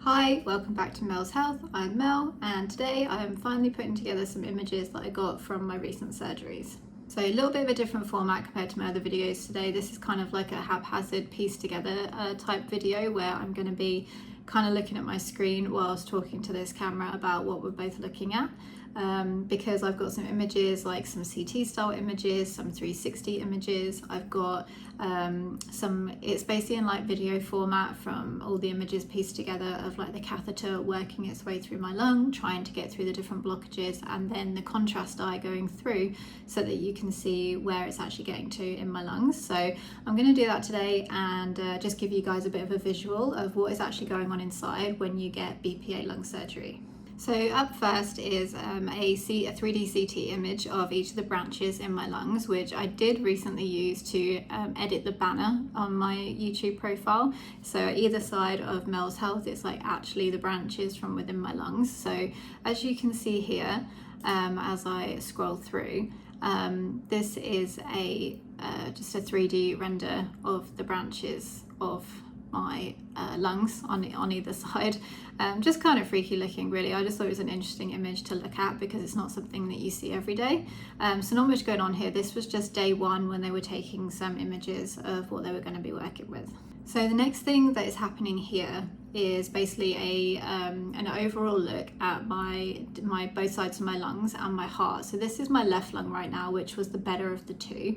Hi, welcome back to Mel's Health. I'm Mel, and today I am finally putting together some images that I got from my recent surgeries. So a little bit of a different format compared to my other videos today. This is kind of like a haphazard piece together type video where I'm going to be kind of looking at my screen whilst talking to this camera about what we're both looking at. Because I've got some images, like some CT style images, some 360 images. I've got it's basically in like video format from all the images pieced together of like the catheter working its way through my lung, trying to get through the different blockages, and then the contrast eye going through so that you can see where it's actually getting to in my lungs. So I'm going to do that today and just give you guys a bit of a visual of what is actually going on inside when you get BPA lung surgery. So up first is a 3D CT image of each of the branches in my lungs, which I did recently use to edit the banner on my YouTube profile. So either side of Mel's Health, it's like actually the branches from within my lungs. So as you can see here, as I scroll through, this is just a 3D render of the branches of my lungs on either side. Just kind of freaky looking, really. I just thought it was an interesting image to look at because it's not something that you see every day. So not much going on here. This was just day one when they were taking some images of what they were going to be working with. So the next thing that is happening here is basically an overall look at my both sides of my lungs and my heart. So this is my left lung right now, which was the better of the two.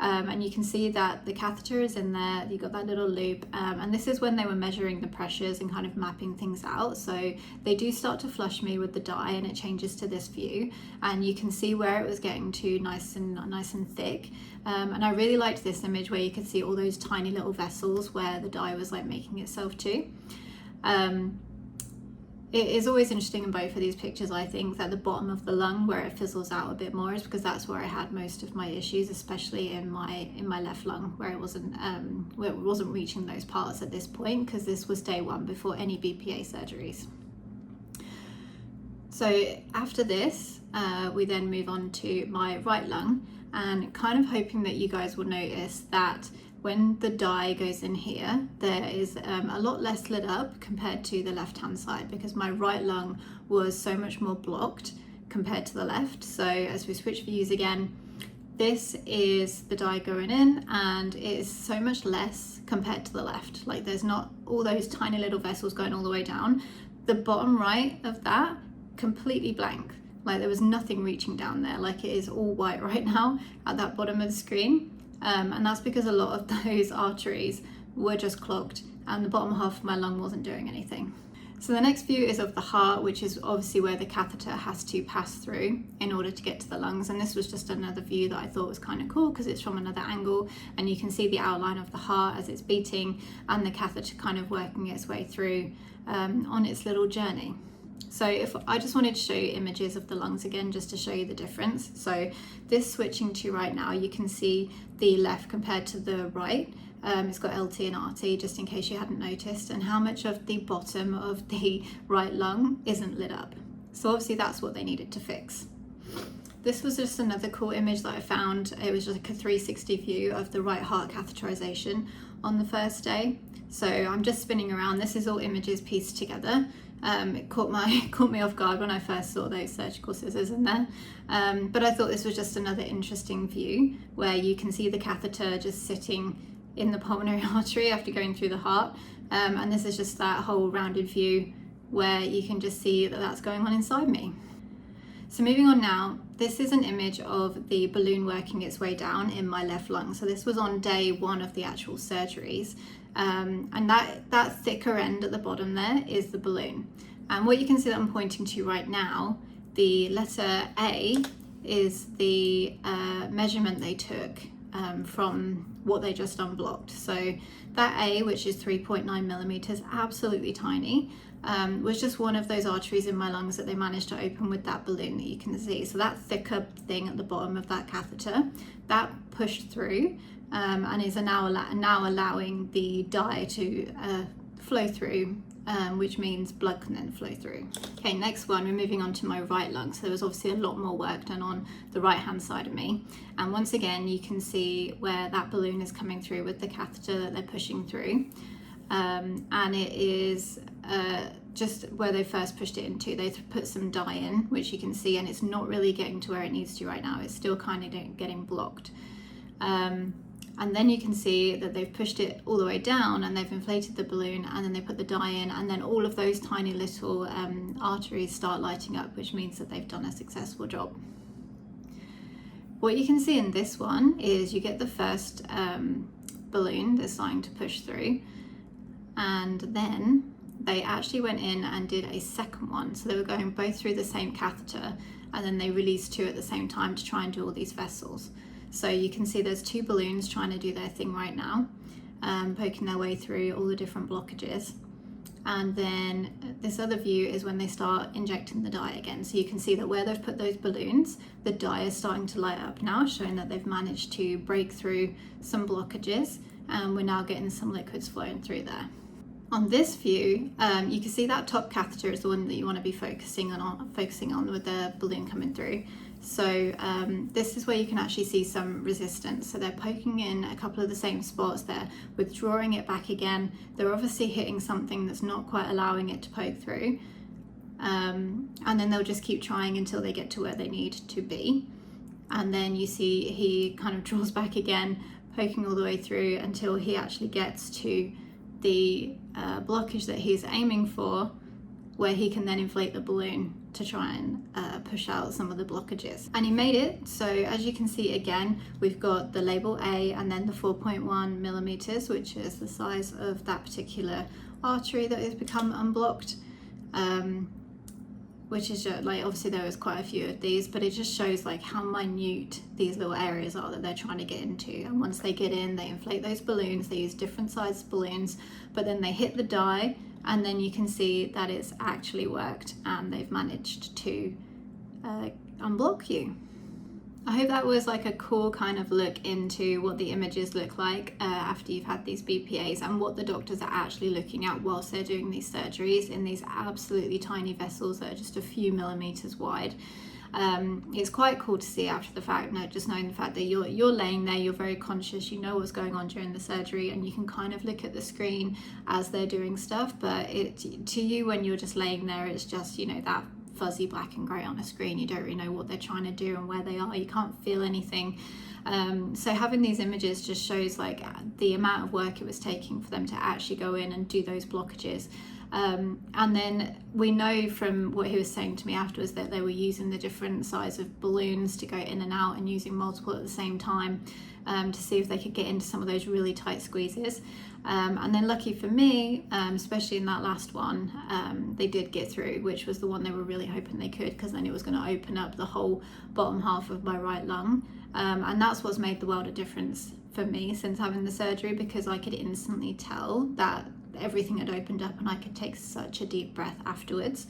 And you can see that the catheter is in there, you've got that little loop, and this is when they were measuring the pressures and kind of mapping things out. So they do start to flush me with the dye and it changes to this view, and you can see where it was getting to nice and thick. And I really liked this image where you could see all those tiny little vessels where the dye was like making itself to. It is always interesting in both of these pictures, I think, that the bottom of the lung where it fizzles out a bit more is because that's where I had most of my issues, especially in my left lung where it wasn't reaching those parts at this point, because this was day one before any BPA surgeries. So after this, we then move on to my right lung, and kind of hoping that you guys will notice that when the dye goes in here, there is a lot less lit up compared to the left-hand side, because my right lung was so much more blocked compared to the left. So as we switch views again, this is the dye going in, and it is so much less compared to the left. Like there's not all those tiny little vessels going all the way down. The bottom right of that, completely blank. Like there was nothing reaching down there. Like it is all white right now at that bottom of the screen. And that's because a lot of those arteries were just clogged and the bottom half of my lung wasn't doing anything. So the next view is of the heart, which is obviously where the catheter has to pass through in order to get to the lungs. And this was just another view that I thought was kind of cool because it's from another angle, and you can see the outline of the heart as it's beating and the catheter kind of working its way through on its little journey. So if I just wanted to show you images of the lungs again, just to show you the difference. So this switching to right now, you can see the left compared to the right. It's got LT and RT, just in case you hadn't noticed, and how much of the bottom of the right lung isn't lit up. So obviously that's what they needed to fix. This was just another cool image that I found. It was just like a 360 view of the right heart catheterization on the first day. So I'm just spinning around. This is all images pieced together. It caught me off guard when I first saw those surgical scissors in there. But I thought this was just another interesting view where you can see the catheter just sitting in the pulmonary artery after going through the heart. And this is just that whole rounded view where you can just see that that's going on inside me. So moving on now, this is an image of the balloon working its way down in my left lung. So this was on day one of the actual surgeries. And that thicker end at the bottom there is the balloon. And what you can see that I'm pointing to right now, the letter A is the measurement they took from what they just unblocked. So that A, which is 3.9 millimeters, absolutely tiny, was just one of those arteries in my lungs that they managed to open with that balloon that you can see. So that thicker thing at the bottom of that catheter, that pushed through and is now allowing the dye to flow through, which means blood can then flow through. Okay, next one, we're moving on to my right lung. So there was obviously a lot more work done on the right hand side of me. And once again, you can see where that balloon is coming through with the catheter that they're pushing through. And it is just where they first pushed it into, they put some dye in, which you can see, and it's not really getting to where it needs to right now. It's still kind of getting blocked. And then you can see that they've pushed it all the way down and they've inflated the balloon, and then they put the dye in, and then all of those tiny little arteries start lighting up, which means that they've done a successful job. What you can see in this one is you get the first balloon that's starting to push through, and then they actually went in and did a second one. So they were going both through the same catheter, and then they released two at the same time to try and do all these vessels. So you can see there's two balloons trying to do their thing right now, poking their way through all the different blockages. And then this other view is when they start injecting the dye again. So you can see that where they've put those balloons, the dye is starting to light up now, showing that they've managed to break through some blockages, and we're now getting some liquids flowing through there. On this view, you can see that top catheter is the one that you want to be focusing on with the balloon coming through. So this is where you can actually see some resistance. So they're poking in a couple of the same spots, they're withdrawing it back again. They're obviously hitting something that's not quite allowing it to poke through. And then they'll just keep trying until they get to where they need to be. And then you see he kind of draws back again, poking all the way through until he actually gets to the blockage that he's aiming for, where he can then inflate the balloon to try and push out some of the blockages. And he made it. So as you can see, again, we've got the label A and then the 4.1 millimeters, which is the size of that particular artery that has become unblocked. Which is just, like, obviously there was quite a few of these, but it just shows like how minute these little areas are that they're trying to get into. And once they get in, they inflate those balloons. They use different sized balloons, but then they hit the dye, and then you can see that it's actually worked and they've managed to unblock you. I hope that was like a cool kind of look into what the images look like after you've had these BPAs, and what the doctors are actually looking at whilst they're doing these surgeries in these absolutely tiny vessels that are just a few millimeters wide. It's quite cool to see after the fact, just knowing the fact that you're laying there, you're very conscious, you know what's going on during the surgery, and you can kind of look at the screen as they're doing stuff, but to you when you're just laying there, it's just, you know, that fuzzy black and grey on a screen. You don't really know what they're trying to do and where they are. You can't feel anything. So having these images just shows like the amount of work it was taking for them to actually go in and do those blockages. And then we know from what he was saying to me afterwards that they were using the different size of balloons to go in and out, and using multiple at the same time to see if they could get into some of those really tight squeezes. And then lucky for me, especially in that last one, they did get through, which was the one they were really hoping they could, because then it was going to open up the whole bottom half of my right lung. And that's what's made the world of difference for me since having the surgery, because I could instantly tell that everything had opened up and I could take such a deep breath afterwards.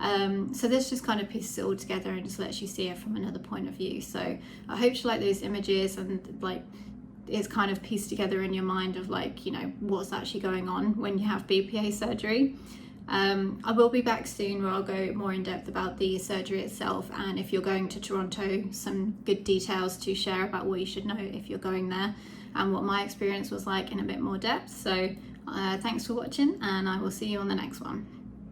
So this just kind of pieces it all together and just lets you see it from another point of view. So I hope you like those images, and like it's kind of pieced together in your mind of like, you know, what's actually going on when you have BPA surgery. I will be back soon where I'll go more in depth about the surgery itself, and if you're going to Toronto, some good details to share about what you should know if you're going there, and what my experience was like in a bit more depth. So thanks for watching, and I will see you on the next one.